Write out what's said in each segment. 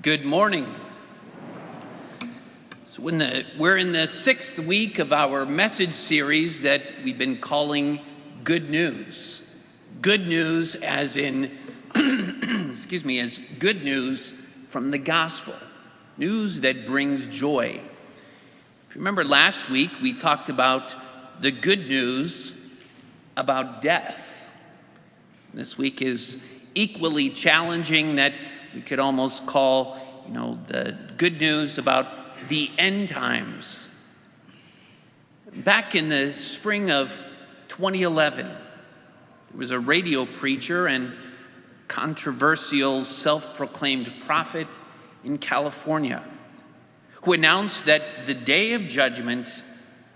Good morning. So we're in the 6th week of our message series that we've been calling Good News. Good news as in, as good news from the gospel. News that brings joy. If you remember last week, we talked about the good news about death. This week is equally challenging, that we could almost call, the good news about the end times. Back in the spring of 2011, there was a radio preacher and controversial self-proclaimed prophet in California who announced that the day of judgment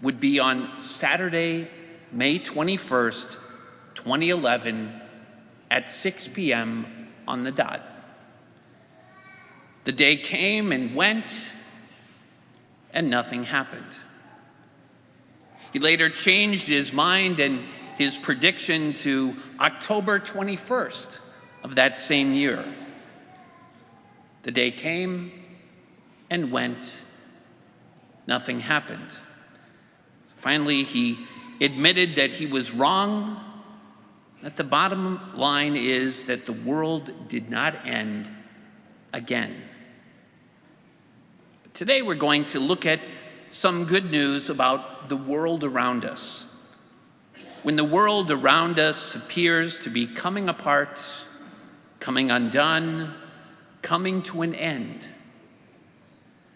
would be on Saturday, May 21st, 2011 at 6 p.m. on the dot. The day came and went, and nothing happened. He later changed his mind and his prediction to October 21st of that same year. The day came and went, nothing happened. Finally, he admitted that he was wrong, that the bottom line is that the world did not end again. Today we're going to look at some good news about the world around us. When the world around us appears to be coming apart, coming undone, coming to an end.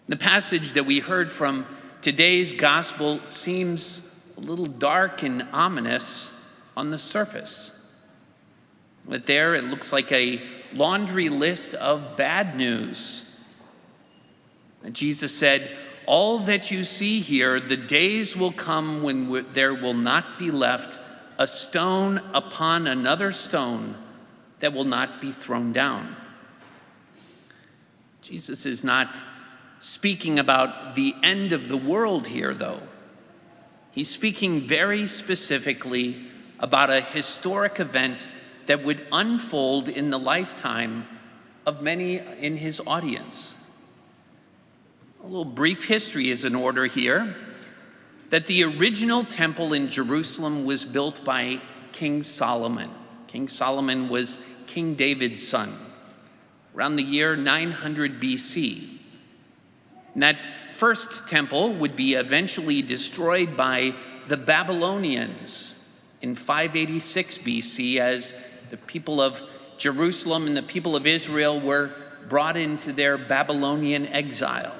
The passage that we heard from today's gospel seems a little dark and ominous on the surface. But there it looks like a laundry list of bad news. And Jesus said, "All that you see here, the days will come when there will not be left a stone upon another stone that will not be thrown down." Jesus is not speaking about the end of the world here, though. He's speaking very specifically about a historic event that would unfold in the lifetime of many in his audience. A little brief history is in order here, that the original temple in Jerusalem was built by King Solomon. King Solomon was King David's son, around the year 900 BC. And that first temple would be eventually destroyed by the Babylonians in 586 BC as the people of Jerusalem and the people of Israel were brought into their Babylonian exile.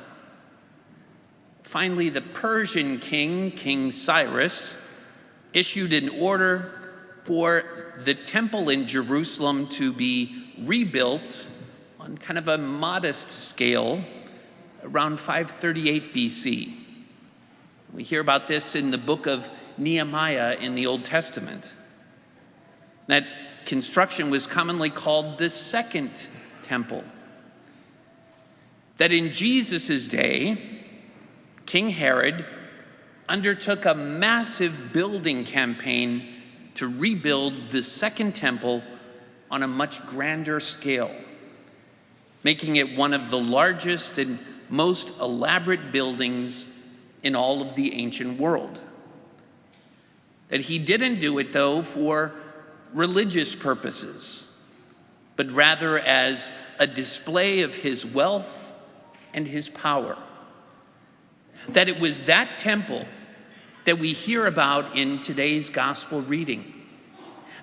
Finally, the Persian king, King Cyrus, issued an order for the temple in Jerusalem to be rebuilt on kind of a modest scale around 538 BC. We hear about this in the book of Nehemiah in the Old Testament. That construction was commonly called the Second Temple. That in Jesus' day, King Herod undertook a massive building campaign to rebuild the Second Temple on a much grander scale, making it one of the largest and most elaborate buildings in all of the ancient world. That he didn't do it, though, for religious purposes, but rather as a display of his wealth and his power. That it was that temple that we hear about in today's gospel reading.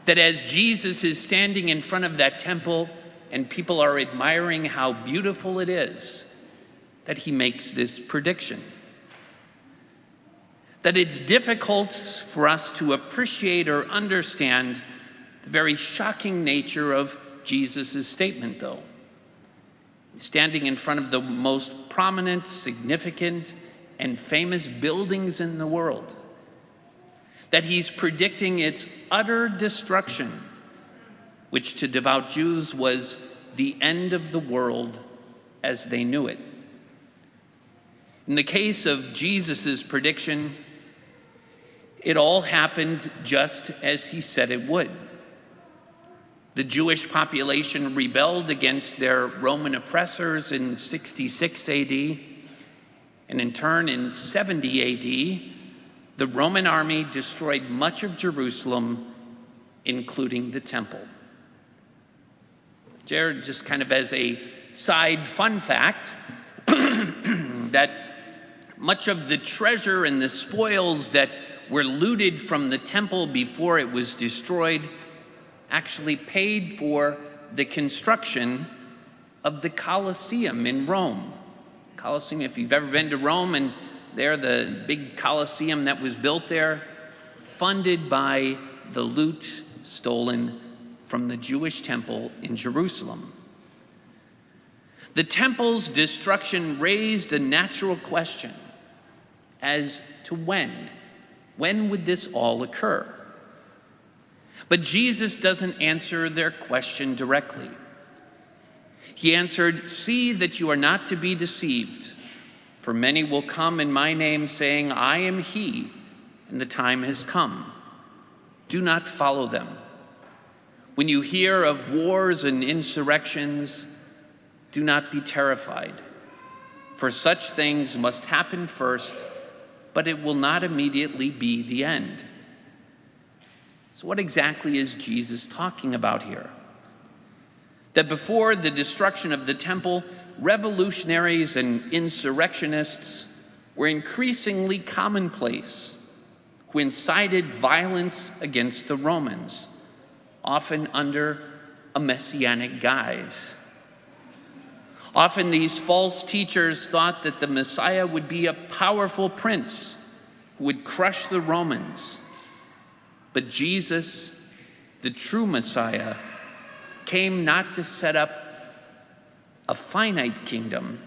That as Jesus is standing in front of that temple and people are admiring how beautiful it is, that he makes this prediction. That it's difficult for us to appreciate or understand the very shocking nature of Jesus' statement, though. He's standing in front of the most prominent, significant, and famous buildings in the world, that he's predicting its utter destruction, which to devout Jews was the end of the world as they knew it. In the case of Jesus' prediction, it all happened just as he said it would. The Jewish population rebelled against their Roman oppressors in 66 AD, and in turn in 70 AD, the Roman army destroyed much of Jerusalem, including the temple. Jared, just kind of as a side fun fact, that much of the treasure and the spoils that were looted from the temple before it was destroyed actually paid for the construction of the Colosseum in Rome. Colosseum, if you've ever been to Rome, and there, the big Colosseum that was built there, funded by the loot stolen from the Jewish temple in Jerusalem. The temple's destruction raised a natural question as to when. When would this all occur? But Jesus doesn't answer their question directly. He answered, "See that you are not to be deceived, for many will come in my name saying, 'I am he,' and the time has come. Do not follow them. When you hear of wars and insurrections, do not be terrified, for such things must happen first, but it will not immediately be the end." So what exactly is Jesus talking about here? That before the destruction of the temple, revolutionaries and insurrectionists were increasingly commonplace, who incited violence against the Romans, often under a messianic guise. Often these false teachers thought that the Messiah would be a powerful prince who would crush the Romans. But Jesus, the true Messiah, came not to set up a finite kingdom,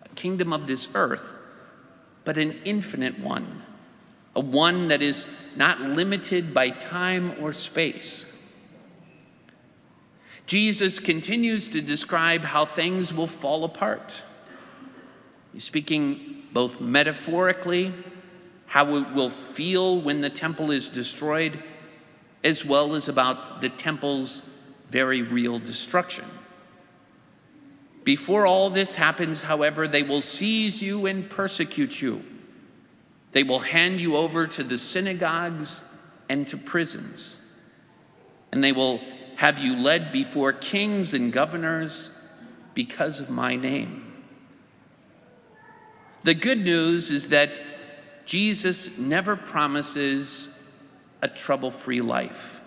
a kingdom of this earth, but an infinite one, a one that is not limited by time or space. Jesus continues to describe how things will fall apart. He's speaking both metaphorically, how it will feel when the temple is destroyed, as well as about the temple's very real destruction. Before all this happens, however, they will seize you and persecute you. They will hand you over to the synagogues and to prisons, and they will have you led before kings and governors because of my name. The good news is that Jesus never promises a trouble-free life.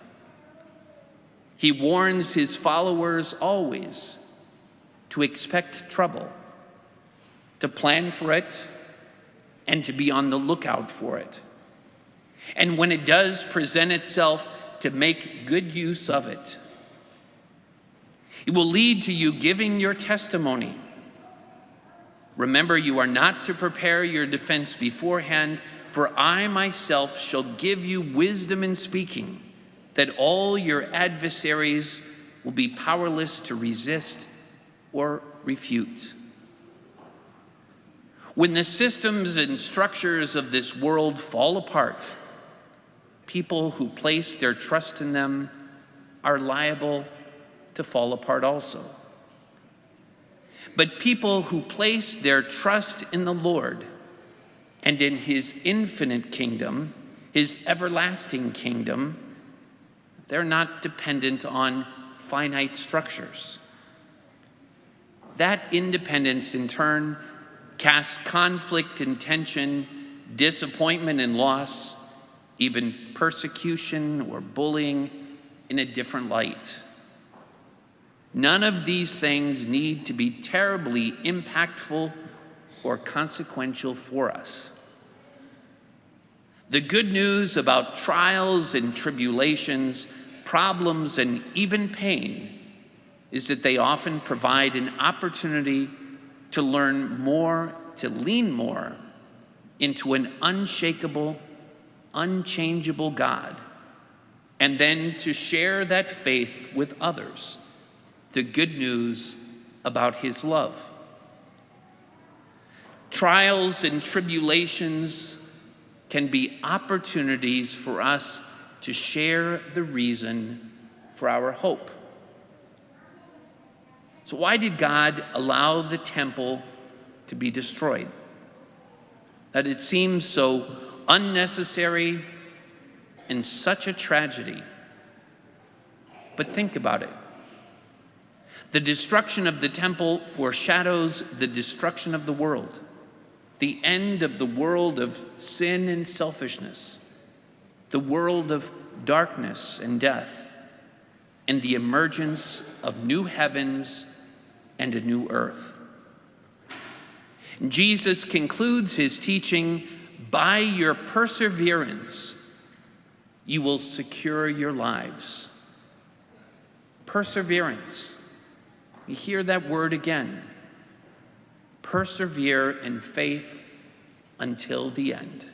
He warns his followers always to expect trouble, to plan for it, and to be on the lookout for it. And when it does present itself, to make good use of it. It will lead to you giving your testimony. Remember, you are not to prepare your defense beforehand, for I myself shall give you wisdom in speaking, that all your adversaries will be powerless to resist or refute. When the systems and structures of this world fall apart, people who place their trust in them are liable to fall apart also. But people who place their trust in the Lord and in his infinite kingdom, his everlasting kingdom, they're not dependent on finite structures. That independence, in turn, casts conflict and tension, disappointment and loss, even persecution or bullying in a different light. None of these things need to be terribly impactful or consequential for us. The good news about trials and tribulations, problems and even pain, is that they often provide an opportunity to learn more, to lean more into an unshakable, unchangeable God, and then to share that faith with others, the good news about his love. Trials and tribulations can be opportunities for us to share the reason for our hope. So why did God allow the temple to be destroyed? That it seems so unnecessary and such a tragedy. But think about it. The destruction of the temple foreshadows the destruction of the world, the end of the world of sin and selfishness, the world of darkness and death, and the emergence of new heavens and a new earth. Jesus concludes his teaching, by your perseverance, you will secure your lives. Perseverance. You hear that word again. Persevere in faith until the end.